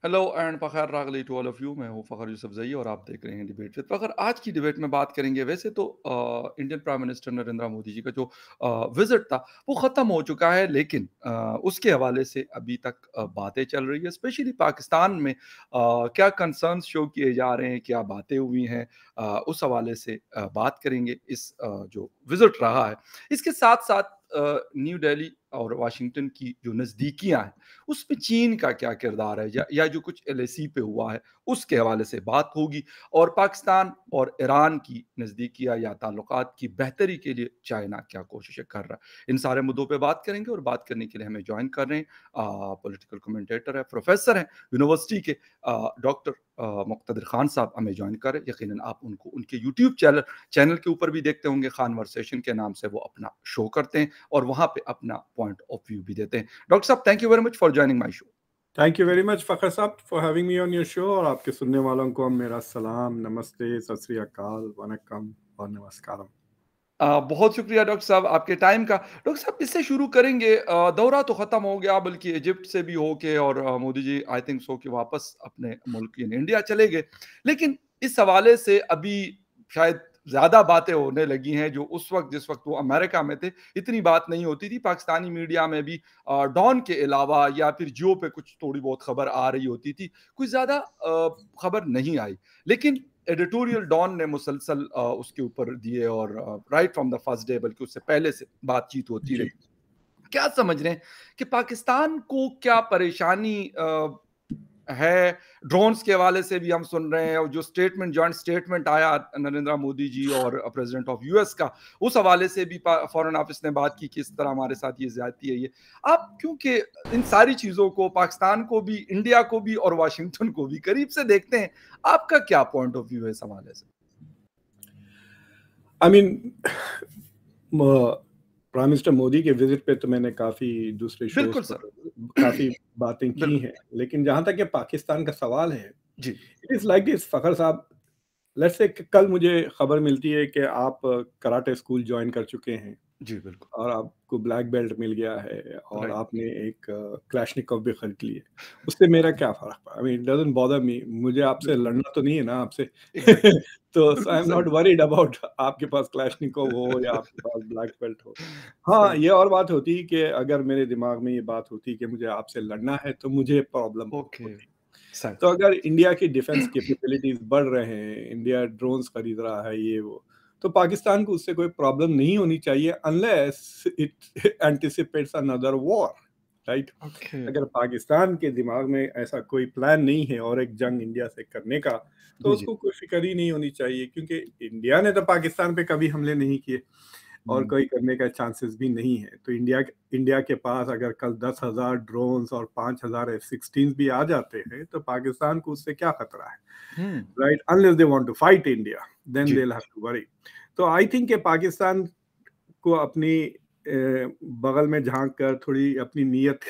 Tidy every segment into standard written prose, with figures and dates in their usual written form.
Hello and Fakhar रागली to all of you. मैं हूँ फ़खर यूसुफ़ज़ई और आप देख रहे हैं डिबेट विद फ़खर। आज की डिबेट में बात करेंगे। वैसे तो Indian prime minister Narendra Modi ji का जो विज़िट था वो ख़त्म हो चुका है, लेकिन उसके हवाले से अभी तक बातें चल रही है। स्पेशली पाकिस्तान में क्या कंसर्न्स शो किए जा रहे हैं, क्या बातें हुई हैं, उस हवाले से बात करेंगे। इस जो विज़िट रहा है, इसके साथ-साथ न्यू दिल्ली और वाशिंगटन की जो नज़दीकियाँ हैं, उसमें चीन का क्या किरदार है, या जो कुछ एलएसी पे हुआ है उसके हवाले से बात होगी। और पाकिस्तान और ईरान की नज़दीकियाँ या ताल्लुकात की बेहतरी के लिए चाइना क्या कोशिशें कर रहा है, इन सारे मुद्दों पे बात करेंगे। और बात करने के लिए हमें ज्वाइन कर रहे हैं पॉलिटिकल कमेंटेटर है, प्रोफेसर हैं यूनिवर्सिटी के, डॉक्टर मुक़्तदिर खान साहब हमें ज्वाइन कर रहे हैं। यकीनन आप उनको उनके यूट्यूब चैनल के ऊपर भी देखते होंगे, खानवर्सेशन के नाम से वो अपना शो करते हैं और वहाँ पे अपना पॉइंट ऑफ व्यू भी देते हैं। Doctor sahab, thank you very much for joining my show. Thank you very much Fakhar sahab for having me on your show. और आपके सुनने वालों को मेरा सलाम, नमस्ते, सत श्री अकाल, वनक्कम और नमस्कारम। बहुत शुक्रिया डॉक्टर साहब आपके टाइम का। डॉक्टर साहब, इससे शुरू करेंगे। दौरा तो ख़त्म हो गया, बल्कि इजिप्ट से भी होके, और Modi ji I think so कि वापस अपने मुल्क यानी इंडिया चले गए। लेकिन इस हवाले से अभी शायद ज़्यादा बातें होने लगी हैं, जो उस वक़्त जिस वक़्त वो अमेरिका में थे, इतनी बात नहीं होती थी। पाकिस्तानी मीडिया में भी डॉन के अलावा या फिर जियो पे कुछ थोड़ी बहुत खबर आ रही होती थी, कुछ ज़्यादा खबर नहीं आई। लेकिन एडिटोरियल डॉन ने मुसलसल उसके ऊपर दिए, और right from the first day, बल्कि उससे पहले से बातचीत होती रही। जी। क्या समझ रहे हैं कि पाकिस्तान को क्या परेशानी है? ड्रोन्स के हवाले से भी हम सुन रहे हैं, और जो स्टेटमेंट, जॉइंट स्टेटमेंट आया नरेंद्र मोदी जी और प्रेसिडेंट ऑफ यूएस का, उस हवाले से भी फॉरेन ऑफिस ने बात की कि इस तरह हमारे साथ ये ज्यादती है। ये आप क्योंकि इन सारी चीजों को, पाकिस्तान को भी, इंडिया को भी और वाशिंगटन को भी करीब से देखते हैं, आपका क्या पॉइंट ऑफ व्यू है इस हवाले से? I mean prime minister Modi के विजिट पे तो मैंने काफ़ी दूसरे शोज़ बिल्कुल सर। पर काफ़ी बातें की बिल्कुल। हैं, लेकिन जहाँ तक ये पाकिस्तान का सवाल है, जी। It is like this Fakhar sahab. Let's से कल मुझे खबर मिलती है कि आप कराटे स्कूल जॉइन कर चुके हैं जी बिल्कुल। और आपको ब्लैक बेल्ट मिल गया है और राइट। आपने एक क्लैशनिकोव भी खरीद ली है। उससे मेरा क्या फ़र्क पड़ा? I mean it doesn't bother me. मुझे आपसे बिल्कुल। लड़ना तो नहीं है ना आपसे। एग्जैक्टली। तो आई बिल्कुल एम सही। नॉट वरीड अबाउट आपके पास क्लैशनिकोव हो या आपके पास ब्लैक बेल्ट हो। हाँ, सही। ये और बात होती कि अगर मेरे दिमाग में ये बात होती कि मुझे आपसे लड़ना है तो मुझे प्रॉब्लम ओके। होती। सही। तो अगर इंडिया की डिफेंस कैपेबिलिटीज़ बढ़ रहे हैं, इंडिया ड्रोन्स खरीद रहा है ये वो, तो पाकिस्तान को उससे कोई प्रॉब्लम नहीं होनी चाहिए unless it anticipates another war, right? Okay. अगर पाकिस्तान के दिमाग में ऐसा कोई प्लान नहीं है और एक जंग इंडिया से करने का, तो जी जी। उसको कोई फ़िक्र ही नहीं होनी चाहिए क्योंकि इंडिया ने तो पाकिस्तान पे कभी हमले नहीं किए। और हम्म। कोई करने का चांसेस भी नहीं है। तो इंडिया के पास अगर कल 10,000 ड्रोन्स और 5,000 F-16 भी आ जाते हैं, तो पाकिस्तान को उससे क्या खतरा है, hmm. Right? Unless they want to fight India, then जी। They will have to worry. तो आई थिंक कि पाकिस्तान को अपनी बगल में झाँक कर थोड़ी अपनी नीयत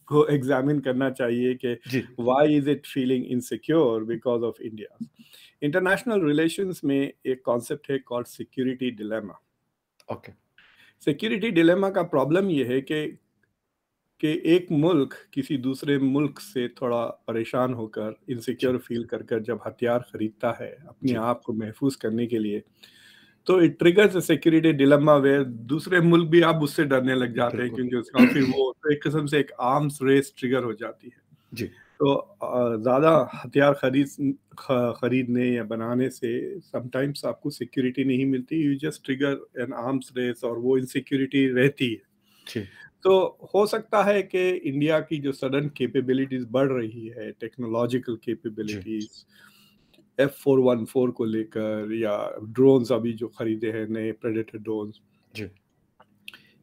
को एग्ज़ामिन करना चाहिए कि जी। Why is it feeling insecure because of India. International relations में एक कॉन्सेप्ट है called security dilemma. Okay. Security dilemma का प्रॉब्लम ये है कि एक मुल्क किसी दूसरे मुल्क से थोड़ा परेशान होकर जी। इनसिक्योर फील कर कर जब हथियार खरीदता है अपने जी। आप को महफूज करने के लिए, तो it triggers a security dilemma where दूसरे मुल्क भी अब उससे डरने लग जाते हैं बिल्कुल। क्योंकि उसका फिर वो तो एक किस्म से एक आर्म्स रेस ट्रिगर हो जाती है। जी। तो ज़्यादा हथियार खरीदने या बनाने से समटाइम्स आपको सिक्योरिटी नहीं मिलती, you just trigger an arms race और वो इनसिक्योरिटी रहती है। जी। तो हो सकता है कि इंडिया की जो सडन कैपेबिलिटीज़ बढ़ रही है, टेक्नोलॉजिकल जी। कैपेबिलिटीज़, F414 को लेकर या ड्रोन्स अभी जो खरीदे हैं नए प्रेडेटर ड्रोन्स, जी।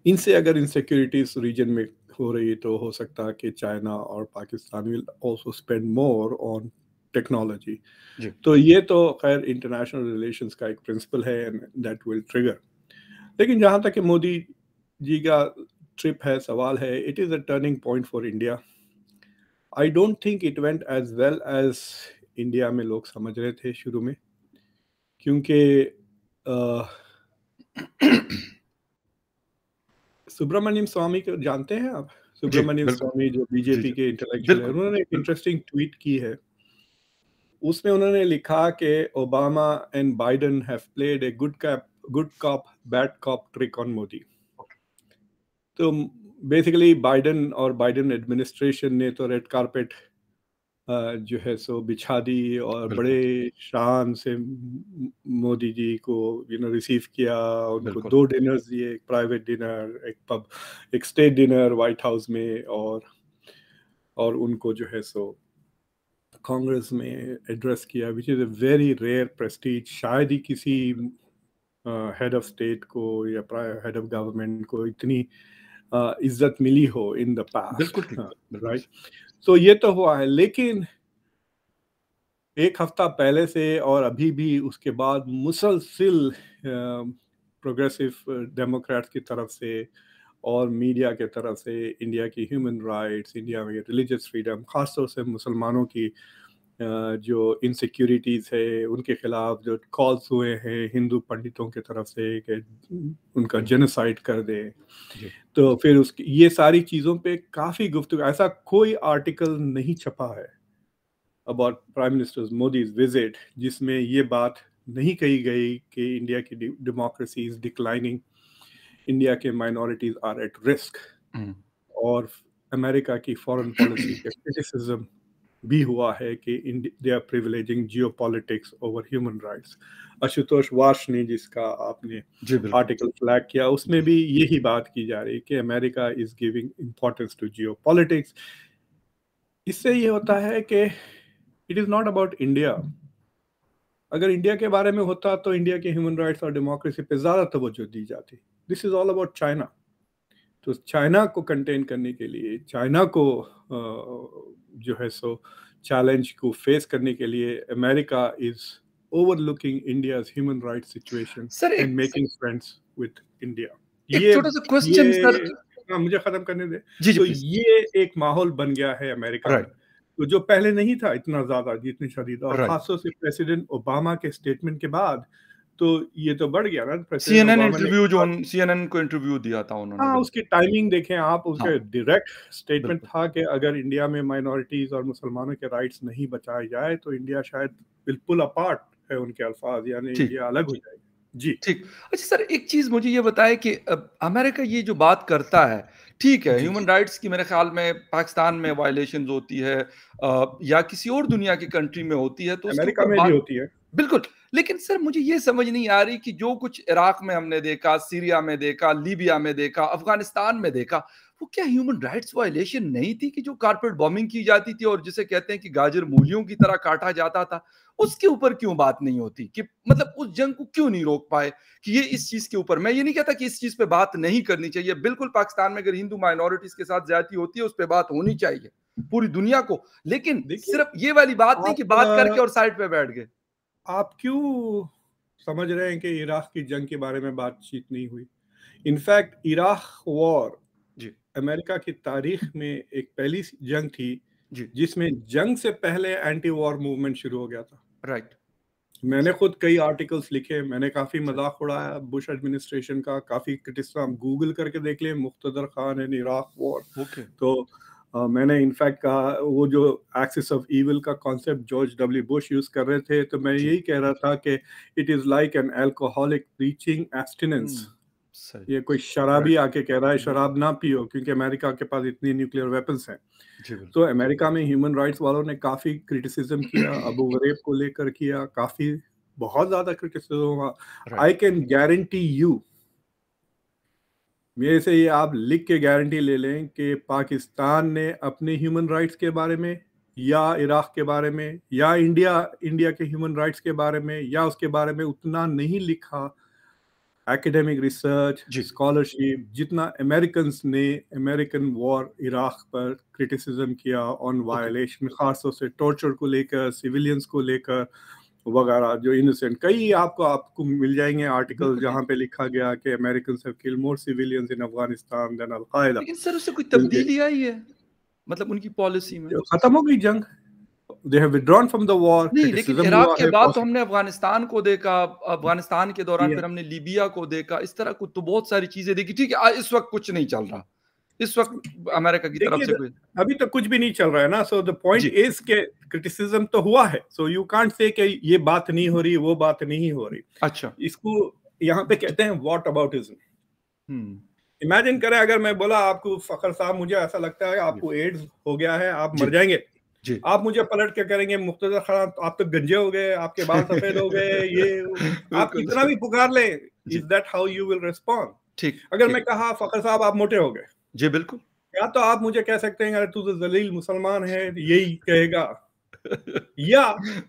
इनसे अगर इनसिक्योरिटीज़ रीजन में हो रही है तो हो सकता है कि चाइना और Pakistan will also spend more on technology. जी। तो ये तो खैर इंटरनेशनल रिलेशंस का एक प्रिंसिपल है एंड दैट विल ट्रिगर। लेकिन जहाँ तक कि मोदी जी का ट्रिप है, सवाल है, it is a turning point for India. I don't think it went as well as India में लोग समझ रहे थे शुरू में, क्योंकि अ, सुब्रमण्यम स्वामी को जानते हैं आप? सुब्रमण्यम बिल्कुल। स्वामी जो जी, बीजेपी जी। के इंटेलेक्चुअल है, बिल्कुल, उन्होंने एक बिल्कुल। इंटरेस्टिंग ट्वीट की है। उसमें उन्होंने लिखा कि Obama and Biden have played a good cop bad cop trick on Modi. Okay, तो बेसिकली बाइडेन और बाइडेन एडमिनिस्ट्रेशन ने तो रेड कारपेट जो है सो बिछा दी और बिल्कुल, बड़े शान से मोदी जी को रिसीव किया। उनको बिल्कुल। 2 डिनर्स दिए, एक प्राइवेट डिनर, एक स्टेट डिनर व्हाइट हाउस में, और उनको जो है सो कांग्रेस में एड्रेस किया, which is a very rare prestige. शायद ही किसी हेड ऑफ स्टेट को या हेड ऑफ गवर्नमेंट को इतनी इज्जत मिली हो इन द पास्ट। बिल्कुल ठीक बात, बिल्कुल राइट। सही। तो ये तो हुआ है, लेकिन एक हफ्ता पहले से और अभी भी उसके बाद मुसलसिल प्रोग्रेसिव डेमोक्रेट्स की तरफ से और मीडिया के तरफ से इंडिया की ह्यूमन राइट्स, इंडिया में रिलीजियस फ्रीडम, खासतौर से मुसलमानों की जो इनसिक्योरिटीज़ है उनके खिलाफ जो कॉल्स हुए हैं हिंदू पंडितों की तरफ से कि उनका जेनोसाइड कर दें। जी, तो फिर उसकी ये सारी चीज़ों पे काफ़ी गुफ्तगू, ऐसा कोई आर्टिकल नहीं छपा है about prime minister Modi's visit जिसमें ये बात नहीं कही गई कि इंडिया की डेमोक्रेसी इज डिक्लाइनिंग, इंडिया के माइनॉरिटीज आर एट रिस्क, हुँ। और अमेरिका की फॉरेन पॉलिसी के क्रिटिसिज्म भी हुआ है कि they are privileging geopolitics over human rights. Ashutosh Varshney ने जिसका आपने जी, बिल्कुल। आर्टिकल फ्लैग किया उसमें जी, भी यही बात की जा रही है कि America is giving importance to geopolitics. इससे ये होता है कि it is not about India. अगर इंडिया के बारे में होता तो इंडिया के ह्यूमन राइट्स और डेमोक्रेसी पे ज़्यादा तवज्जो दी जाती। This is all about China. तो चाइना को कंटेन करने के लिए, चाइना को जो है सो चैलेंज को फेस करने के लिए America is overlooking India's human rights situation sir and एक मेकिंग फ्रेंड्स विद इंडिया। एक ये छोटा-सा क्वेश्चन सर। ये हाँ, मुझे ख़त्म करने दे। जी, जी, तो प्लीज़। ये एक माहौल बन गया है अमेरिका में, राइट, तो जो पहले नहीं था इतना ज़्यादा, जितनी शदीद, और राइट। ख़ासतौर से प्रेसिडेंट ओबामा के स्टेटमेंट के बाद तो ये तो बढ़ गया ना। प्रेसिडेंट सीएनएन ओबामा ने इंटरव्यू जो सीएनएन को इंटरव्यू दिया था उन्होंने, हाँ, उसकी बिल्कुल। टाइमिंग देखें आप, हाँ, उसका डायरेक्ट स्टेटमेंट बिल्कुल। था कि अगर इंडिया में माइनॉरिटीज़ और मुसलमानों के राइट्स नहीं बचाए जाए तो इंडिया शायद विल पुल अपार्ट, है उनके अल्फाज, यानी ठीक, इंडिया अलग हो जाएगी। जी, ठीक। अच्छा सर, एक चीज़ मुझे ये बताएँ कि अमेरिका ये जो बात करता है, ठीक है, जी, ह्यूमन राइट्स की मेरे ख़्याल में पाकिस्तान में वायलेशंस होती है या किसी और दुनिया की कंट्री में होती है, तो उसके अमेरिका ऊपर में भी बात होती है। बिल्कुल। लेकिन सर मुझे ये समझ नहीं आ रही कि जो कुछ इराक में हमने देखा, सीरिया में देखा, लीबिया में देखा, अफ़गानिस्तान में देखा, वो क्या ह्यूमन राइट्स वायलेशन नहीं थी कि जो कारपेट बॉम्बिंग की जाती थी और जिसे कहते हैं कि गाजर मूलियों की तरह काटा जाता था, उसके ऊपर क्यों बात नहीं होती? कि मतलब उस जंग को क्यों नहीं रोक पाए कि ये इस चीज़ के ऊपर, मैं ये नहीं कहता कि इस चीज़ पे बात नहीं करनी चाहिए, बिल्कुल पाकिस्तान में अगर हिंदू माइनॉरिटीज़ के साथ ज़्यादती होती है, उस पे बात होनी चाहिए, पूरी दुनिया को। लेकिन देखिए, सिर्फ़ ये वाली बात नहीं कि आप बात करके और साइड पे बैठ गए। आप क्यों समझ रहे हैं कि इराक की जंग के बारे में बातचीत नहीं हुई? इनफैक्ट इराक वॉर जी, अमेरिका की तारीख में एक पहली जंग थी जी, जिसमें जंग से पहले एंटी वॉर मूवमेंट शुरू हो गया था। राइट। मैंने खुद कई आर्टिकल्स लिखे, मैंने काफ़ी अच्छा, मज़ाक उड़ाया बुश एडमिनिस्ट्रेशन का, काफ़ी क्रिटिसिज्म, आप गूगल करके देख लें Muqtedar Khan and Iraq war. Okay. तो मैंने इनफैक्ट कहा वो जो एक्सिस ऑफ ईविल का concept George W Bush use कर रहे थे, तो मैं जी। यही कह रहा था कि it is like an alcoholic preaching abstinence. सही, ये कोई शराबी राइट। आके कह रहा है शराब ना पियो क्योंकि अमेरिका के पास इतनी न्यूक्लियर वेपन्स हैं। जी, बिल्कुल। तो अमेरिका में ह्यूमन राइट्स वालों ने काफ़ी क्रिटिसिज्म किया, अबू गरीब को लेकर किया, काफ़ी बहुत ज़्यादा क्रिटिसिज्म हुआ। Right, I can guarantee you, मेरे से ये आप लिख के गारंटी ले लें कि पाकिस्तान ने अपने ह्यूमन राइट्स के बारे में या इराक के बारे में या इंडिया इंडिया के ह्यूमन राइट्स के बारे में या उसके बारे में उतना नहीं लिखा एकेडमिक रिसर्च, जी, स्कॉलरशिप, जितना अमेरिकन्स ने अमेरिकन वॉर इराक पर क्रिटिसिज्म किया ऑन ओके। वायलेशन, खासतौर से टॉर्चर को लेकर, सिविलियंस को लेकर वगैरह, जो इनोसेंट, कई आपको आपको मिल जाएंगे आर्टिकल बिल्कुल ठीक। जहां पे लिखा गया कि American have killed more civilians in Afghanistan than al Qaeda. लेकिन सर उससे कोई बल्कि तब्दीली आई है? मतलब उनकी पॉलिसी में? खत्म हो गई जंग, they have withdrawn from the war, नहीं, लेकिन क्रिटिसिज्म इराक हुआ के है। बाद तो हमने अफ़गानिस्तान को देखा, अफ़गानिस्तान के दौरान ये फिर हमने लीबिया को देखा, इस तरह को तो बहुत सारी चीज़ें देखी। ठीक है, इस वक़्त कुछ नहीं चल रहा। इस वक्त अमेरिका की तरफ देखिए से कोई? अभी तो कुछ भी नहीं चल रहा है ना, सो द पॉइंट जी। इज के क्रिटिसिज्म तो हुआ है, सो यू कांट से कि ये बात नहीं हो रही, वो बात नहीं हो रही। अच्छा। इसको यहाँ पे कहते हैं व्हाट अबाउटिज्म। हम्म। इमेजिन करें अगर मैं बोला आपको, फखर साहब मुझे ऐसा लगता है जी। आपको एड्स हो गया है, आप जी। मर जाएंगे। जी। आप मुझे पलट के करेंगे मुख्तदर खान आप तो गंजे हो गए, आपके बाल सफेद हो गए, ये वो। आप बिल्कुल कितना सही। भी पुकार लें, इज जी। That how you will respond? ठीक, अगर ठीक। मैं कहा फखर साहब आप मोटे हो गए, जी, बिल्कुल। या तो आप मुझे कह सकते हैं अरे तू तो जलील मुसलमान है, यही कहेगा, या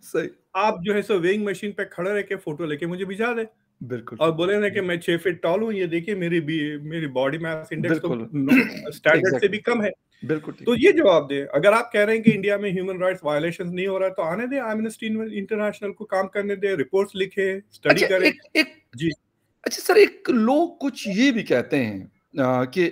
सही। आप जो है सो वेइंग मशीन पे खड़े रह के फोटो लेके मुझे भिजा दे बिल्कुल और ठीक। बोले ना कि जी, मैं 6 फीट टॉल हूँ, ये देखिए मेरी बॉडी मास इंडेक्स तो बिल्कुल। स्टैंडर्ड से भी एग्ज़ैक्टली, कम है। बिल्कुल ठीक। तो ये जवाब दें। अगर आप कह रहे हैं कि इंडिया में ह्यूमन राइट्स वायलेशन नहीं हो रहा है तो आने दें, एमनेस्टी इंटरनेशनल को काम करने दें, रिपोर्ट्स लिखे, स्टडी अच्छा, करें। एक एक जी। अच्छा सर, एक लोग कुछ ये भी कहते हैं कि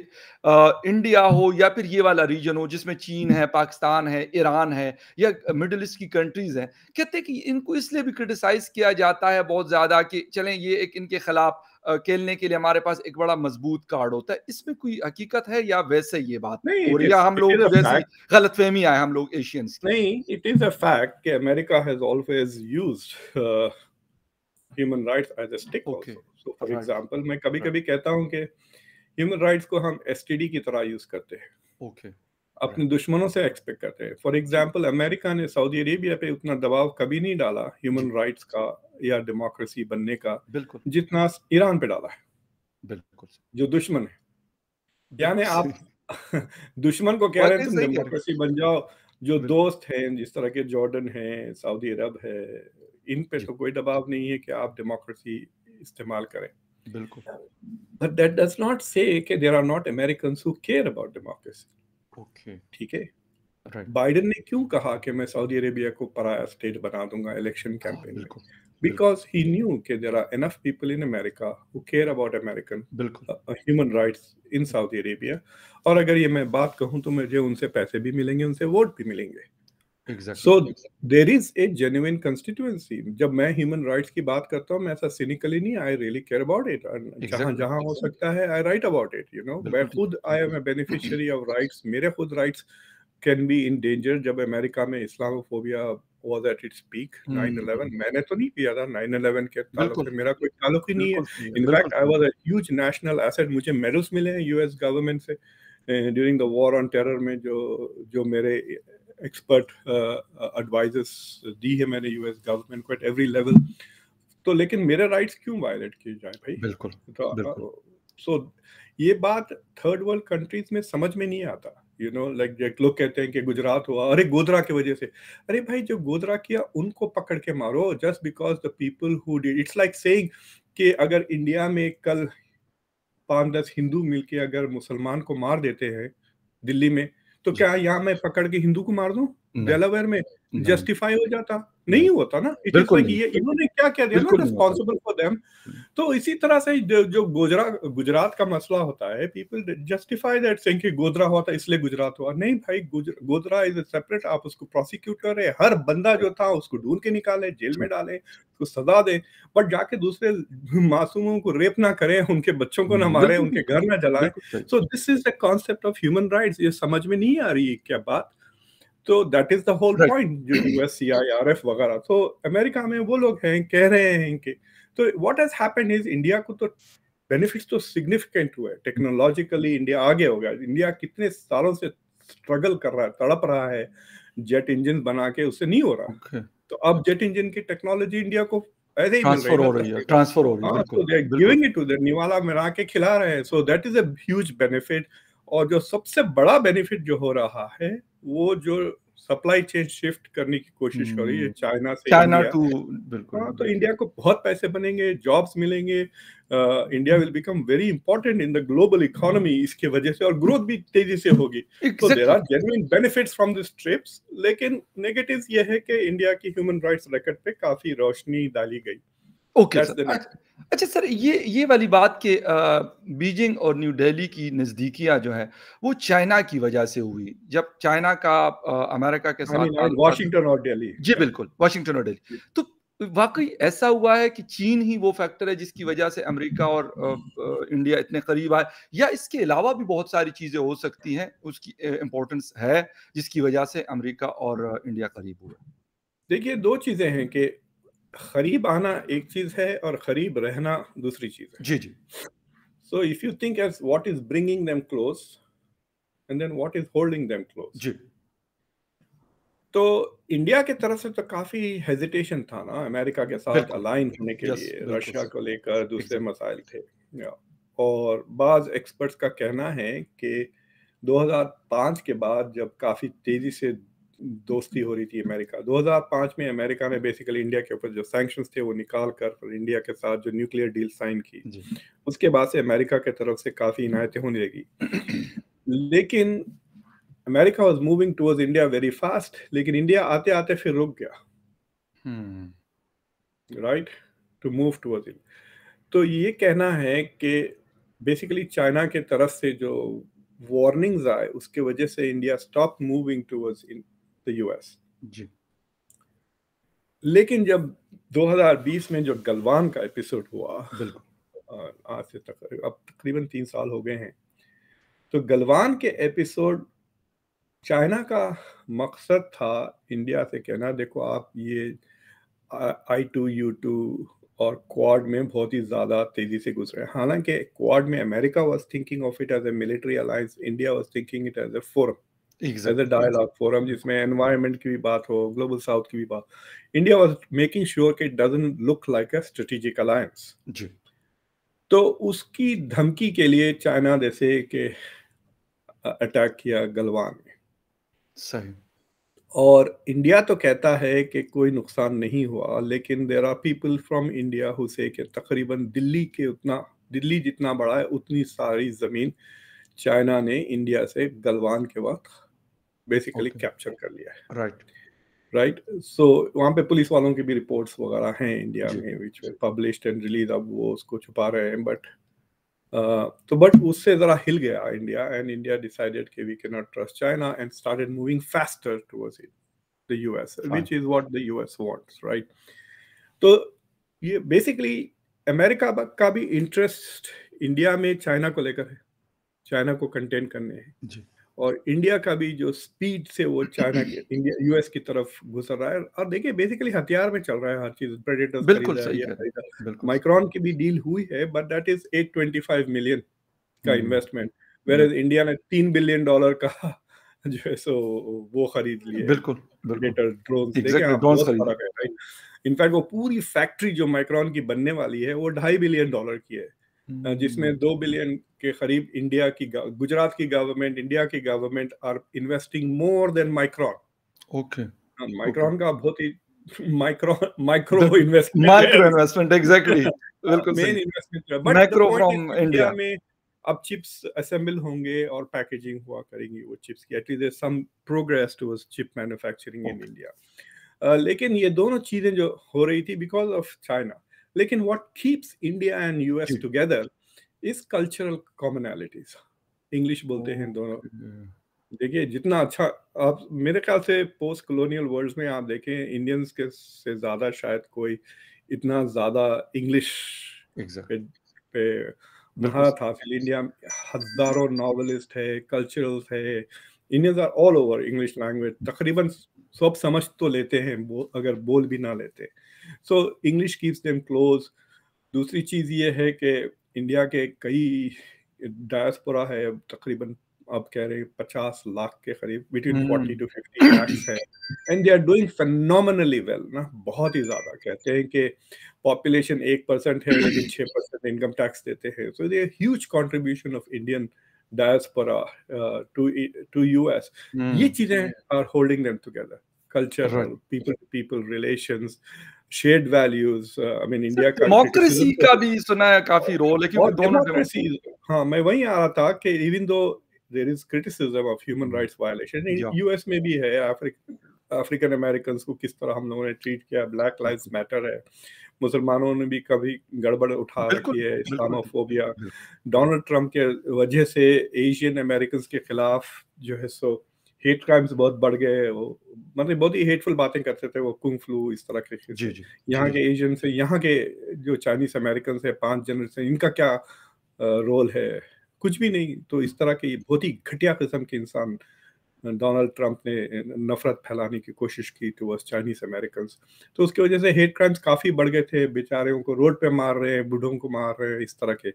इंडिया हो या फिर ये वाला रीजन हो जिसमें चीन है, पाकिस्तान है, ईरान है या मिडल ईस्ट की कंट्रीज़ हैं, कहते हैं कि इनको इसलिए भी क्रिटिसाइज़ किया जाता है बहुत ज़्यादा कि चलें ये एक इनके खिलाफ खेलने के लिए हमारे पास एक बड़ा मजबूत कार्ड होता है। इसमें कोई हकीकत है या वैसे ही ये बात नहीं, हो रही है या हम इट लोगों इज की अ वैसी फैक्ट। गलतफ़हमी है हम लोग एशियंस की? नहीं, इट इज अ फैक्ट कि America has always used human rights as a stick okay, also. So for right, example मैं कभी राइट, कभी कहता हूं कि ह्यूमन राइट्स को हम एसटीडी की तरह यूज करते हैं, ओके, अपने राइट, दुश्मनों से एक्सपेक्ट करते हैं। फॉर जी, एग्जांपल अमेरिका ने सऊदी अरेबिया पे उतना दबाव कभी नहीं डाला ह्यूमन जी, राइट्स का या डेमोक्रेसी बनने का, बिल्कुल, जितना ईरान पे डाला है, बिल्कुल, जो दुश्मन है। यानी बिल्कुल आप सही। दुश्मन को कह रहे हैं वाक़ई तुम सही कह रहे डेमोक्रेसी बन जाओ, जो हैं। बिल्कुल, दोस्त हैं जिस तरह के जॉर्डन है, सऊदी अरब है, इन पे जी, तो कोई दबाव नहीं है कि आप डेमोक्रेसी इस्तेमाल करें। बिल्कुल, but that does not say that there are not Americans who care about democracy. Okay, ठीक है, राइट, बाइडेन ने क्यों कहा कि मैं सऊदी अरेबिया को पराया स्टेट बना दूंगा इलेक्शन हाँ, कैंपेन में? बिल्कुल, बिल्कुल, बिकॉज ही न्यू कि there are enough people in America who care about American बिल्कुल, human rights in Saudi Arabia. और अगर ये मैं बात कहूं तो मुझे उनसे पैसे भी मिलेंगे, उनसे वोट भी मिलेंगे। Exactly, so there is a genuine constituency. जब मैं ह्यूमन राइट्स की बात करता हूँ मैं ऐसा सिनिकली नहीं, I really care about it. जहां एग्ज़ैक्टली, जहां हो सकता है आई राइट अबाउट इट, मैं बिल्कुल ठीक, खुद I am a beneficiary of rights. मेरे खुद rights can be in danger. जब अमेरिका में Islamophobia was at its peak, hmm, 9/11 मैंने तो नहीं किया था, 9/11 के ताल्लुक बिल्कुल, से मेरा कोई ताल्लुक ही नहीं है। बिल्कुल सही है, बिल्कुल इनफैक्ट आई सही है, was a huge national asset. मुझे मेडल्स मिले हैं यूएस गवर्नमेंट से during the war on terror में, जो जो मेरे एक्सपर्ट एडवाइजर्स दी है मैंने यूएस गवर्नमेंट को एट एवरी लेवल। तो लेकिन मेरे राइट्स क्यों वायलेट किए जाए भाई? बिल्कुल, बिल्कुल, तो सो ये बात थर्ड वर्ल्ड कंट्रीज में समझ में नहीं आता। लाइक लोग कहते हैं कि गुजरात हुआ, अरे गोधरा की वजह से। अरे भाई जो गोधरा किया उनको पकड़ के मारो, just because the people who did. It's like saying कि अगर इंडिया में कल 5-10 हिंदू मिलके अगर मुसलमान को मार देते हैं दिल्ली में, तो जी, क्या यहाँ मैं पकड़ के हिंदू को मार दूं नहीं, डेलावेयर में? नहीं, जस्टिफाई हो जाता? नहीं, नहीं होता ना। इट इज बिल्कुल लाइक नहीं, ये इन्होंने क्या किया, दे आर नॉट बिल्कुल नहीं होता, रिस्पॉन्सिबल फॉर देम। तो इसी तरह से जो गुजरात का मसला होता है, पीपल जस्टिफाई दैट सेइंग कि गोधरा हुआ था इसलिए गुजरात हुआ। नहीं भाई, गोधरा इज सेपरेट। आप उसको प्रोसिक्यूट कर रहे हैं, हर बंदा जो था उसको ढूंढ के निकाले, जेल में डालें, उसको सजा दें, बट जाके दूसरे मासूमों को रेप ना करें, उनके बच्चों को ना मारें, बिल्कुल उनके ठीक, घर ना जलाएं। बिल्कुल सही, so this is the concept of human rights. ये समझ में नहीं आ रही है क्या बात? तो that is the whole right, point. जो यूएससीआईआरएफ वगैरह, तो अमेरिका में वो लोग हैं कह रहे हैं कि, तो what has happened is India को तो बेनिफिट्स तो सिग्निफिकेंट हुए। टेक्नोलॉजिकली इंडिया आगे हो गया। इंडिया कितने सालों से स्ट्रगल कर रहा है, तड़प रहा है जेट इंजन बना के, उससे नहीं हो रहा। ओके, तो अब जेट इंजन की टेक्नोलॉजी इंडिया को ऐसे ही मिल रही है ट्रांसफ़र ना हो रही है, 10 जगह। ट्रांसफ़र हो रही है, हाँ, बिल्कुल, तो दे आर बिल्कुल, गिविंग इट टू देयर, निवाला मिला के खिला रहे हैं। So that is a huge benefit. और जो सबसे बड़ा बेनिफिट जो हो रहा है, वो जो सप्लाई चेन शिफ्ट करने की कोशिश हो रही है हुँ, चाइना से चाइना इंडिया। टू बिल्कुल, हाँ, तो बिल्कुल, इंडिया को बहुत पैसे बनेंगे, जॉब्स मिलेंगे, India will become very important in the global economy इसके वजह से, और ग्रोथ भी तेजी से होगी। तो there exactly, are genuine benefits from this trips. लेकिन नेगेटिव्स ये है कि इंडिया की ह्यूमन राइट्स रिकॉर्ड पे काफी रोशनी डाली गई। Okay that's sir. The negative. अच्छा सर, ये वाली बात कि बीजिंग और न्यू दिल्ली की नज़दीकियाँ जो है, वो चाइना की वजह से हुई। जब चाइना का अमेरिका के आई साथ मीन ताल्लुकात। वॉशिंगटन और दिल्ली, जी, राइट। बिल्कुल, वाशिंगटन और दिल्ली। तो वाकई ऐसा हुआ है कि चीन ही वो फैक्टर है जिसकी वजह से अमेरिका और इंडिया इतने करीब आए, या इसके अलावा भी बहुत सारी चीजें हो सकती हैं, उसकी इम्पोर्टेंस है जिसकी वजह से अमेरिका और इंडिया करीब हुए? देखिए, दो चीजें हैं कि करीब आना एक चीज है और करीब रहना दूसरी चीज है. जी, जी। So if you think as what is bringing them close and then what is holding them close. जी, तो इंडिया की तरफ से तो काफी हेजिटेशन था ना अमेरिका के साथ बिल्कुल। अलाइन होने के यस, लिए, बिल्कुल रशिया सही। को लेकर दूसरे एग्ज़ैक्ट मसाइल थे. या, और बाज एक्सपर्ट्स का कहना है कि 2005 के बाद जब काफी तेजी से दोस्ती हो रही थी अमेरिका, 2005 में अमेरिका ने बेसिकली इंडिया के ऊपर जो सैंक्शंस थे वो निकाल कर इंडिया के साथ जो न्यूक्लियर डील साइन की, जी। उसके बाद से अमेरिका की तरफ से काफी इनायतें होने लगी. लेकिन America was moving towards India very fast, लेकिन इंडिया आते आते फिर रुक गया, hmm, right, to move towards it. तो ये कहना है कि बेसिकली चाइना के तरफ से जो वार्निंग्स आए उसके वजह से India stop moving towards in the US. जी, लेकिन जब 2020 में जो गलवान का एपिसोड हुआ, बिल्कुल। आज से अब तकरीबन 3 साल हो गए हैं, तो गलवान के एपिसोड चाइना का मकसद था इंडिया से कहना, देखो आप ये I2U2 और क्वाड में बहुत ही ज़्यादा तेज़ी से घुस रहे हैं. हालांकि क्वाड में America was thinking of it as a military alliance, India was thinking it as a forum, as a exactly. Dialogue forum जिसमें एनवायरनमेंट की भी बात हो, ग्लोबल साउथ की भी बात. इंडिया वाज मेकिंग श्योर कि it doesn't look like a strategic alliance. जी, तो उसकी धमकी के लिए चाइना जैसे कि अटैक किया गलवान में. सही। और इंडिया तो कहता है कि कोई नुकसान नहीं हुआ, लेकिन there are people from India who say कि तकरीबन दिल्ली जितना बड़ा है उतनी सारी जमीन चाइना ने इंडिया से गलवान के वक्त बेसिकली ओके, कैप्चर कर लिया है, राइट। राइट. सो वहाँ पे पुलिस वालों की भी रिपोर्ट्स वगैरह हैं इंडिया जी, में विच वर पब्लिश्ड एंड रिलीज. अब वो उसको छुपा रहे हैं, बट उससे जरा हिल गया इंडिया, एंड इंडिया डिसाइडेड कि we can not trust China and started moving faster towards the US, fine. which is what the US wants, right? तो ये बेसिकली अमेरिका का भी इंटरेस्ट इंडिया में चाइना को लेकर है, चाइना को कंटेन करने है, जी। और इंडिया का भी जो स्पीड से वो चाइना के इंडिया यूएस की तरफ घुस रहा है. और देखिए बेसिकली हथियार में चल रहा है हर चीज, प्रेडेटर्स बिल्कुल खरीदा है, सही ये कह रहे खरीदा. हैं, बिल्कुल सही। माइक्रॉन की भी डील हुई है, बट दैट इज 825 मिलियन का हुँ, इन्वेस्टमेंट, बिल वेयर इंडिया ने $3 बिलियन का जो है सो वो खरीद लिए बिल्कुल, बिल्कुल। Predator drones. देखें एग्ज़ैक्टली, आप, ड्रोन्स बहुत खरीदे। फर्क है, राइट. इनफैक्ट वो पूरी फैक्ट्री जो माइक्रॉन की बनने वाली है वो $2.5 बिलियन की है, जिसमें हुँ, 2 बिलियन के करीब इंडिया की गुजरात की गवर्नमेंट, इंडिया की government are investing more than Micron. Okay, okay. Micron का बहुत ही माइक्रो बिल्कुल, इन्वेस्टमेंट है माइक्रो उसमें. इन्वेस्टमेंट एग्ज़ैक्टली, बिल्कुल मेन सही। Investment, but the macro point is from India India. में अब चिप्स असेंबल होंगे और पैकेजिंग हुआ करेंगी वो चिप्स की. At least there some progress towards chip manufacturing in okay, India. लेकिन ये दोनों चीजें जो हो रही थी बिकॉज ऑफ चाइना. लेकिन what keeps India and US जी। Together is cultural commonalities. English बोलते हैं दोनों. ओके, देखिए जितना अच्छा, आप मेरे ख्याल से पोस्ट कॉलोनियल वर्ल्ड में आप देखें इंडियंस के से ज्यादा शायद कोई इतना ज्यादा इंग्लिश पे, एग्ज़ैक्ट पे बिल्कुल महारत हासिल. इंडिया में हजारों नॉवलिस्ट है, कल्चरल्स है. Indians are all over English language, तकरीबन सब समझ तो लेते हैं अगर बोल भी ना लेते. So English keeps them close. दूसरी चीज ये है कि इंडिया के कई डायस्पोरा है, तकरीबन अब कह रहे हैं 50 लाख के करीब, बिटवीन 40 हुँ, to 50 lakhs है, and they are doing phenomenally well ना. बहुत ही ज्यादा कहते हैं कि पॉपुलेशन 1% है लेकिन 6% इनकम टैक्स देते हैं. So they huge contribution of Indian diaspora to US. ये हुँ, चीजें are holding them together. Right. Cultural, people to people relations, shared values. I mean sir India का डेमोक्रेसी क्रिटिसिज्म तो का भी सुना है काफ़ी रोल है, क्योंकि और दोनों डेमो डेमोक्रेसी. हाँ, मैं वहीं आ रहा था कि even though there is criticism of human हुँ, राइट्स वायलेशन, या यूएस में भी है. अफ्रीकन अमेरिकन को किस तरह हम लोगों ने ट्रीट किया, ब्लैक लाइव्स बिल्कुल, मैटर है. मुसलमानों ने भी कभी गड़बड़ उठा बिल्कुल, रखी है, बिल्कुल, इस्लामोफोबिया. बिल्कुल, डोनाल्ड ट्रंप के वजह से एशियन अमेरिकन के खिलाफ जो है सो हेट क्राइम्स बहुत बढ़ गए, वो मतलब बहुत ही हेटफुल बातें करते थे वो, कुंग फ्लू इस तरह के जी, से। जी। यहाँ के एशियन से, यहाँ के जो चाइनीज अमेरिकन है 5 जनरेशन, इनका क्या रोल है? कुछ भी नहीं। तो इस तरह की बहुत ही घटिया किस्म के इंसान डोनाल्ड ट्रंप ने नफरत फैलाने की कोशिश की टुवर्ड्स चाइनीज अमेरिकन। तो उसकी वजह से हेट क्राइम्स काफी बढ़ गए थे, बेचारों को रोड पे मार रहे हैं, बूढ़ों को मार रहे हैं, इस तरह के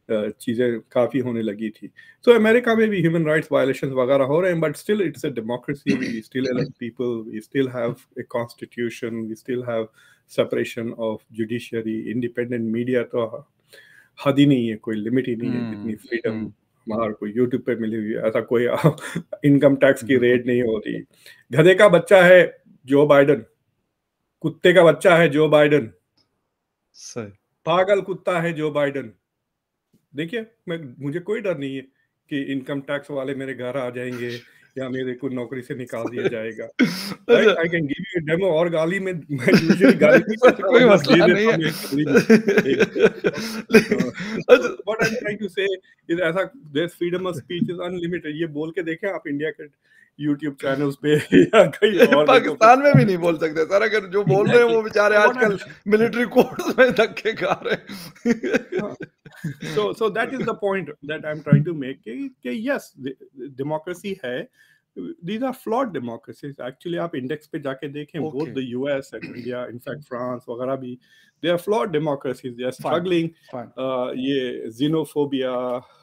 चीजें काफी होने लगी थी। तो अमेरिका में भी ह्यूमन राइट्स वायलेशंस वगैरह हो रहे हैं, but still it's a democracy, we still elect people, we still have a constitution, we still have separation of judiciary, independent media. तो हद ही नहीं है, कोई लिमिट ही नहीं है जितनी हुँ, फ्रीडम हुँ। बाहर कोई यूट्यूब पे मिली हुई है। ऐसा कोई इनकम टैक्स की बिल्कुल, रेड नहीं होती। गधे का बच्चा है जो बाइडन, कुत्ते का बच्चा है जो बाइडन, सही। पागल कुत्ता है जो बाइडन। देखिए, मैं मुझे कोई डर नहीं है कि इनकम टैक्स वाले मेरे घर आ जाएंगे या मेरे को नौकरी से निकाल दिया जाएगा। राइट, अच्छा। I can give you demo. और गाली में मैं यूजुअली गाली नहीं सर देता हूँ, कोई मैं मसला दे नहीं देता है। हूँ एक गाली में। एक अच्छा। What I am trying to say is, ऐसा this freedom of speech is unlimited. ये बोल के देखें आप इंडिया के यूट्यूब चैनल्स पे या कहीं ये और देखो पाकिस्तान में भी नहीं बोल सकते सर, अगर जो बोल रहे हैं एग्जैक्टली। वो बेचारे तो व्हाट आजकल मिलिट्री कोर्ट्स में धक्के खा रहे हैं। आई so that is the point that I'm trying to make कि yes, democracy है, these are flawed democracies actually। आप इंडेक्स पे जाके देखें, both okay, the US and India, in fact France वगैरह भी, they are flawed democracies, they are fine, struggling। Fine. ये xenophobia,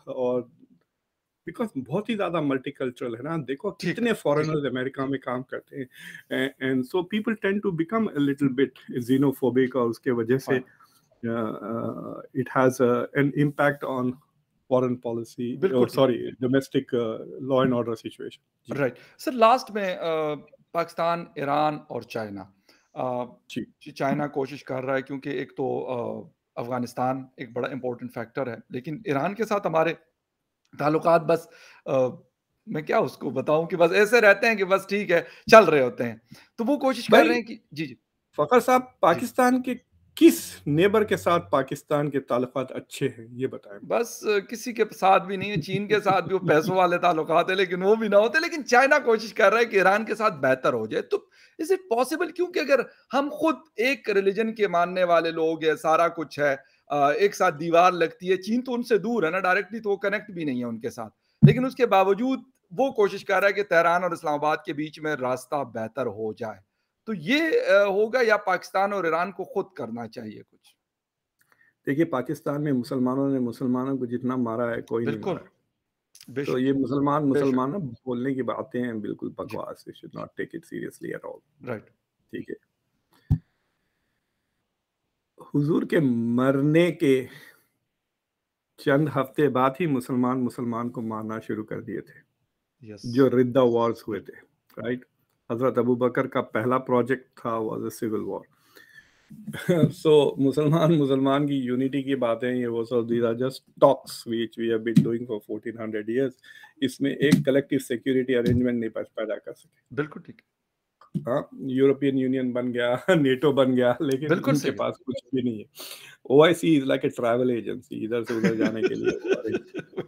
और बिकॉज बहुत ही ज्यादा मल्टीकल्चरल है ना। देखो ठीक कितने है, ठीक है। फॉरेनर्स अमेरिका में काम करते हैं, and so people tend to become a little bit xenophobic, और उसके वजह से fine, it has an impact on foreign policy, or बिल्कुल ठीक। sorry, domestic law and order situation। जी। राइट। सर लास्ट में पाकिस्तान, ईरान और चाइना, जी। चाइना कोशिश कर रहा है क्योंकि एक तो अफ़गानिस्तान एक बड़ा इम्पोर्टेंट फैक्टर है, लेकिन ईरान के साथ हमारे ताल्लुकात बस मैं क्या उसको बताऊँ कि बस ऐसे रहते हैं कि बस ठीक है, चल रहे होते हैं। तो वो कोशिश कर रहे भाई हैं कि जी, जी। फखर साहब, जी। पाकिस्तान के किस नेबर के साथ पाकिस्तान के ताल्लुकात अच्छे हैं, ये बताएं बस किसी के साथ भी नहीं है, चीन के साथ भी वो पैसों वाले ताल्लुकात है, लेकिन वो भी ना होते, लेकिन चाइना कोशिश कर रहा है कि ईरान के साथ बेहतर हो जाए। तो इज़ इट पॉसिबल? क्योंकि अगर हम खुद एक रिलिजन के मानने वाले लोग हैं, सारा कुछ है, एक साथ दीवार लगती है, चीन तो उनसे दूर है ना, डायरेक्टली तो वो कनेक्ट भी नहीं है उनके साथ। लेकिन उसके बावजूद वो कोशिश कर रहा है कि तेहरान और इस्लामाबाद के बीच में रास्ता बेहतर हो जाए। तो ये होगा या पाकिस्तान और ईरान को खुद करना चाहिए कुछ? देखिए, पाकिस्तान में मुसलमानों ने मुसलमानों को जितना मारा है, कोई नहीं बिल्कुल, मारा है। तो बेशक, ये मुसलमान बेशक। मुसलमान ना बोलने की बातें हैं, बिल्कुल जी, बकवास। You should not take it seriously at all. Right. ठीक है। हुजूर के मरने के चंद हफ्ते बाद ही मुसलमान मुसलमान को मारना शुरू कर दिए थे, यस, जो रिद्दा वॉर्स हुए बिल्कुल। थे। राइट। हजरत अबू बकर का पहला प्रोजेक्ट था was a civil war. So मुसलमान मुसलमान की यूनिटी की बातें, ये वो सब, these are just talks which we have been doing for 1400 years. इसमें एक कलेक्टिव सिक्योरिटी अरेंजमेंट नहीं पैदा कर सके। बिल्कुल ठीक है। हाँ, यूरोपियन यूनियन बन गया, नेटो बन गया, लेकिन बिल्कुल इनके सही पास कुछ भी नहीं है। OIC is like a travel agency, इधर से उधर जाने के लिए वो अरेंज। है।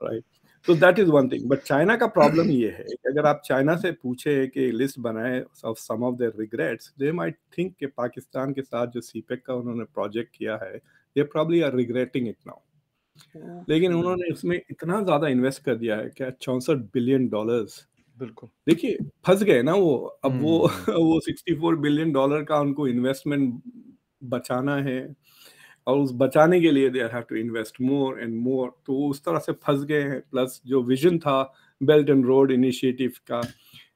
राइट। तो that is one thing. But China का प्रॉब्लम ये है कि अगर आप चाइना से पूछे कि लिस्ट बनाए of some of their regrets, they might think कि पाकिस्तान के साथ जो सीपेक का उन्होंने प्रोजेक्ट किया है, they probably are regretting it now. लेकिन ओके, उन्होंने उसमें इतना ज्यादा इन्वेस्ट कर दिया है, क्या 64 बिलियन डॉलर्स। बिल्कुल। देखिए, फंस गए ना वो। अब वो हुँ, वो $64 बिलियन का उनको इन्वेस्टमेंट बचाना है, और उस बचाने के लिए they have to invest more and more. तो वो उस तरह से फंस गए हैं। प्लस जो विजन था बेल्ट एंड रोड इनिशिएटिव का,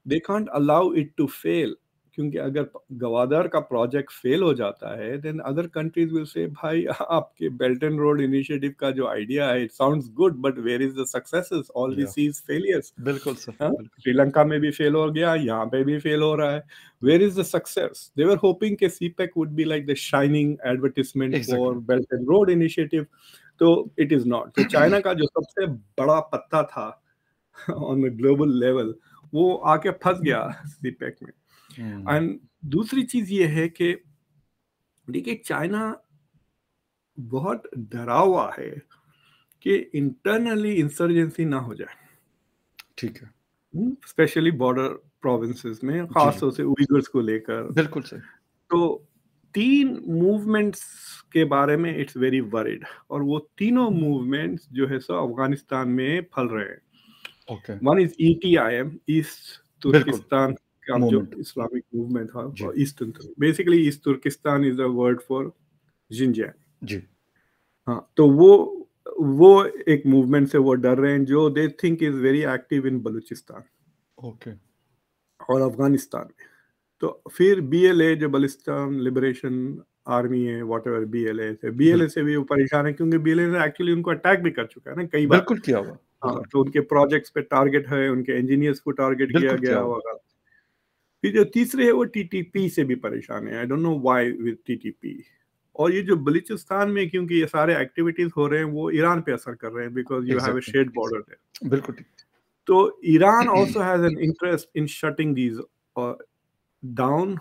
they can't allow it to fail. क्योंकि अगर गवादर का प्रोजेक्ट फेल हो जाता है, then other countries will say भाई आपके बेल्ट एंड रोड इनिशिएटिव का जो आइडिया है, it sounds good, but where is the successes? All we या सी इज फेलियर्स। बिल्कुल सर, हाँ, बिल्कुल। श्रीलंका में भी फेल हो गया, यहाँ पे भी फेल हो रहा है। Where is the success? They were hoping कि CPEC would be like the shining advertisement for exactly. Belt and road initiative. तो इट इज नॉट। तो चाइना का जो सबसे बड़ा पत्ता था ऑन द ग्लोबल लेवल, वो आके फंस गया सीपेक में। हुँ, एंड दूसरी चीज ये है कि देखिए, चाइना बहुत डरा हुआ है कि इंटरनली इंसर्जेंसी ना हो जाए। ठीक है। स्पेशली बॉर्डर प्रोविंसेस में, जी, खास तौर से उइगर्स को लेकर। बिल्कुल सही। तो 3 मूवमेंट्स के बारे में इट्स वेरी वरीड, और वो तीनों मूवमेंट्स जो है सो अफगानिस्तान में फल रहे हैं। Okay, one is ETIM, east बिल्कुल, तुर्किस्तान का जो मोमेंट। इस्लामिक मूवमेंट था, जी, और eastern, basically east Turkistan is a word for Xinjiang. जी, हाँ, तो वो एक मूवमेंट से वो डर रहे हैं, जो they think is very active in Balochistan okay, और अफगानिस्तान में। तो फिर बीएलए, जो बलिस्तान लिबरेशन आर्मी है, वॉट एवर बीएलए से, बीएलए बिल्कुल, से भी वो परेशान है, क्योंकि बीएलए ने एक्चुअली उनको अटैक भी कर चुका है ना कई बार। बिल्कुल किया हुआ, हाँ, बिल्कुल, तो उनके प्रोजेक्ट्स पे टारगेट है, उनके इंजीनियर्स को टारगेट किया बिल्कुल किया गया हुआ। होगा। फिर जो तीसरे है वो टीटीपी से भी परेशान है, I don't know why with TTP. और ये जो बलूचिस्तान में, क्योंकि ये सारे एक्टिविटीज हो रहे हैं, वो ईरान पे असर कर रहे हैं, because you have a exactly, shared border there. बिल्कुल ठीक। तो Iran also has an interest in shutting these down.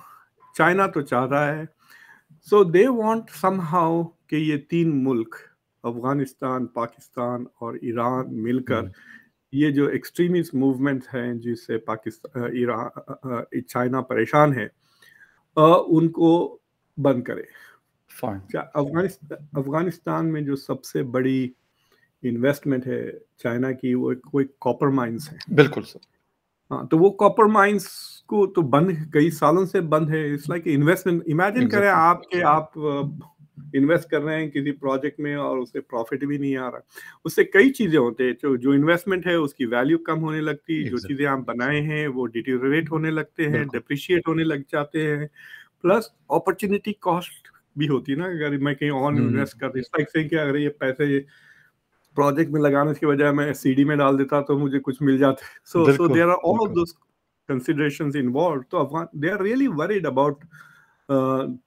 China तो चाह रहा है, सो दे वांट समहाउ कि ये 3 मुल्क, अफगानिस्तान, पाकिस्तान और ईरान मिलकर हुँ, ये जो एक्सट्रीमिस्ट मूवमेंट हैं, जिससे पाकिस्तान, ईरान, चाइना परेशान है, उनको बंद करे। फाइन, क्या अफगानिस्तान में जो सबसे बड़ी इन्वेस्टमेंट है चाइना की, वो कोई कॉपर माइंस है। बिल्कुल सर, हाँ, तो वो कॉपर माइंस को तो बंद, कई सालों से बंद है। इट्स लाइक इन्वेस्टमेंट, इमेजिन करें एग्ज़ैक्टली, आप इन्वेस्ट कर रहे हैं किसी प्रोजेक्ट में, और उससे प्रॉफिट भी नहीं आ रहा। उससे कई चीजें होते हैं, जो इन्वेस्टमेंट है उसकी वैल्यू कम होने लगती है, जो चीजें एग्ज़ैक्टली, आप बनाए हैं वो डिटेरियोरेट होने लगते हैं, बिल्कुल, डिप्रिशिएट होने लग जाते हैं। प्लस अपॉर्चुनिटी कॉस्ट भी होती है ना, अगर मैं कहीं और हुँ, इन्वेस्ट कर, इट्स लाइक से कि अगर ये पैसे प्रोजेक्ट में लगाने के बजाय मैं सीडी में डाल देता तो मुझे कुछ मिल जाते। सो बिल्कुल, देयर आर ऑल ऑफ बिल्कुल, दोस कंसिडरेशंस इन्वॉल्व। तो Afghan, they are really worried about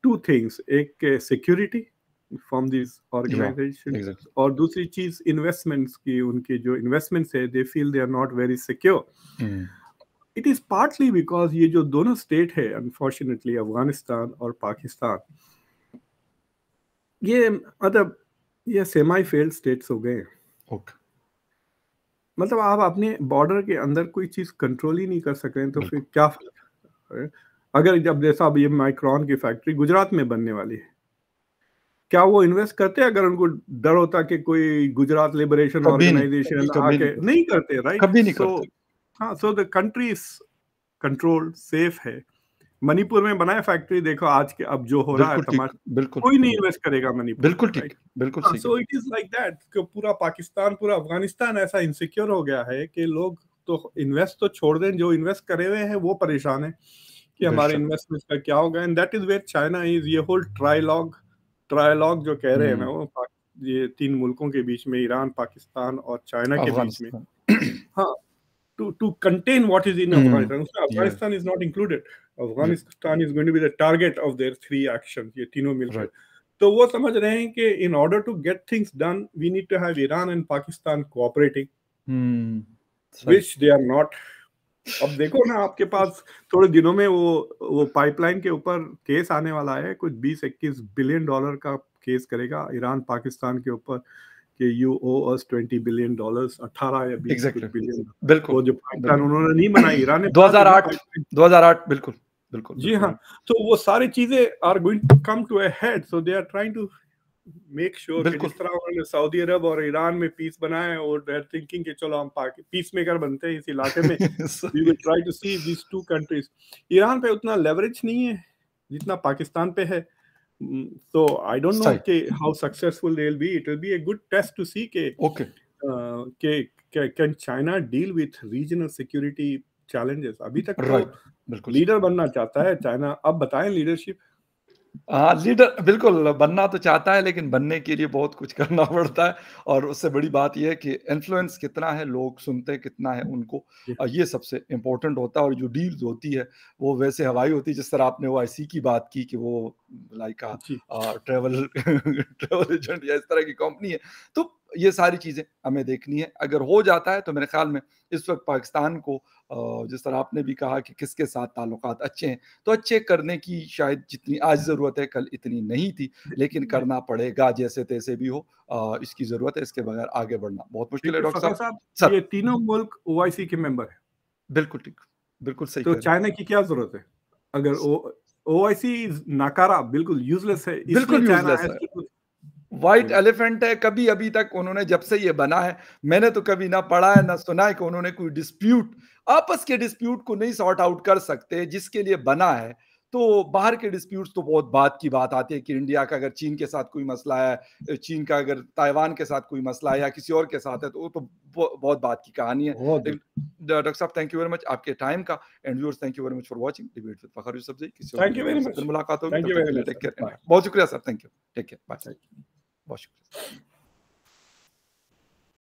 two things, एक सिक्योरिटी फ्रॉम दिस या ऑर्गेनाइजेशन, एग्ज़ैक्टली, और दूसरी चीज इन्वेस्टमेंट्स की, उनके जो इन्वेस्टमेंट्स है, they feel they are not very secure. हुँ, इट इज पार्टली बिकॉज ये जो दोनों स्टेट है, अनफॉर्चुनेटली अफगानिस्तान और पाकिस्तान, ये मतलब ये सेमी फेल्ड स्टेट्स हो गए हैं। ओके, मतलब आप अपने बॉर्डर के अंदर कोई चीज कंट्रोल ही नहीं कर सक रहे हैं, तो फिर बिल्कुल, क्या फायदा है? अगर जब जैसा अब ये माइक्रॉन की फैक्ट्री गुजरात में बनने वाली है, क्या वो इन्वेस्ट करते हैं अगर उनको डर होता कि कोई गुजरात लिबरेशन कभी नहीं, ऑर्गेनाइजेशन कभी नहीं आके? करते, नहीं करते, राइट? कभी नहीं सो करते, हाँ, so the country is controlled, safe है। मणिपुर में बनाए फैक्ट्री, देखो आज के अब जो हो रहा है बिल्कुल ठीक, तमाशा, बिल्कुल, कोई नहीं इन्वेस्ट करेगा मणिपुर में, बिल्कुल राइट? ठीक, बिल्कुल हाँ, सही कहा, so it is like that कि पूरा पाकिस्तान, पूरा अफगानिस्तान ऐसा इनसिक्योर हो गया है कि लोग तो इन्वेस्ट तो छोड़ दें, जो इन्वेस्ट करे हुए हैं वो परेशान है कि हमारे बेशक, इन्वेस्टमेंट का क्या होगा। And that is where China is, ये होल ट्रायलॉग जो कह रहे हैं ना, हुँ, वो ये 3 मुल्कों के बीच में, ईरान, पाकिस्तान और चाइना के बीच में। अफ़गानिस्तान, हाँ, to contain what is in हुँ, Afghanistan. So yes, Afghanistan is not included. जी, Afghanistan is going to be the target of their 3 actions, ये तीनों मिलकर। राइट, तो वो समझ रहे हैं कि in order to get things done, we need to have Iran and Pakistan cooperating, हुँ, सही, which they are not. अब देखो ना, आपके पास थोड़े दिनों में वो पाइपलाइन के ऊपर केस आने वाला है, कुछ 20-21 बिलियन डॉलर का केस करेगा ईरान पाकिस्तान के ऊपर कि यू ओ अस $20 बिलियन, 18 या 20 कुछ एग्ज़ैक्टली, बिलियन। बिल्कुल, वो जो पाइपलाइन बिल्कुल, उन्होंने नहीं बनाई, ईरान ने बना दी ना 2008 पाइपलाइन। 2008 बिल्कुल, बिल्कुल, जी बिल्कुल, हाँ, बिल्कुल, तो वो सारी चीजें are going to come to a head, so they are trying to make sure कि बिल्कुल, जिस तरह उन्होंने सऊदी अरब और ईरान में पीस बनाया है, और दे आर थिंकिंग कि चलो हम पीस मेकर बनते हैं इस इलाके में, वी सही, will try to see these two countries. Iran पे उतना लेवरेज नहीं है जितना पाकिस्तान पे है। So I don't know सही, कि how successful they'll be. It will be a good test to see okay, can China deal with regional security challenges. अभी तक तो राइट, बिल्कुल सही। लीडर बनना चाहता है चाइना। अब बताएं लीडरशिप। हाँ, लीडर बिल्कुल बनना तो चाहता है लेकिन बनने के लिए बहुत कुछ करना पड़ता है और उससे बड़ी बात ये है कि इन्फ्लुएंस कितना है, लोग सुनते कितना है उनको जी, ये सबसे इम्पोर्टेंट होता है और जो डील्स होती है, वो वैसे हवाई होती है जिस तरह आपने ओआईसी की बात की कि वो लाइक जी, ट्रैवल ट्रैवल एजेंट या इस तरह की कंपनी है। तो ये सारी चीज़ें हमें देखनी है। अगर हो जाता है तो मेरे ख़्याल में इस वक़्त पाकिस्तान को जिस तरह आपने भी कहा कि किसके साथ ताल्लुकात अच्छे हैं, तो अच्छे करने की शायद जितनी आज ज़रूरत है, कल इतनी नहीं थी, लेकिन जी। करना पड़ेगा जैसे-तैसे भी हो इसकी ज़रूरत है, इसके बगैर आगे बढ़ना बहुत मुश्किल है देखिए डॉक्टर फ़खर साहब। साहब, सर ये तीनों मुल्क ओआईसी के मेंबर हैं। बिल्कुल ठीक, बिल्कुल सही तो कह रहे हैं। चाइना की क्या जरूरत है? अगर ओआईसी नाकारा, बिल्कुल यूजलेस है, इसलिए बिल्कुल चाइना यूज़लेस हैज है। टू। व्हाइट एलिफेंट है, कभी अभी तक उन्होंने जब से ये बना है, मैंने तो कभी ना पढ़ा है, ना सुना है कि उन्होंने कोई डिस्प्यूट, आपस के डिस्प्यूट को नहीं सॉर्ट आउट कर सकते, जिसके लिए बना है। तो बाहर के डिस्प्यूट्स तो बहुत बाद की बात आती है कि इंडिया का अगर चीन के साथ कोई मसला है, चीन का अगर ताइवान के साथ कोई मसला है या किसी और के साथ है, तो वो तो बहुत बात की कहानी है। बहुत लेकिन doctor sahab, thank you very much आपके टाइम का, and viewers thank you very much for watching debate with Fakhar Yousafzai. किसी और थैंक यू वीडियो में वेरी आपसे मच। फिर मुलाकात होगी, थैंक तब यू तक के वेरी लिए much take sir. Care and bye. बहुत शुक्रिया sir, thank you, take care, bye sir, बहुत शुक्रिया।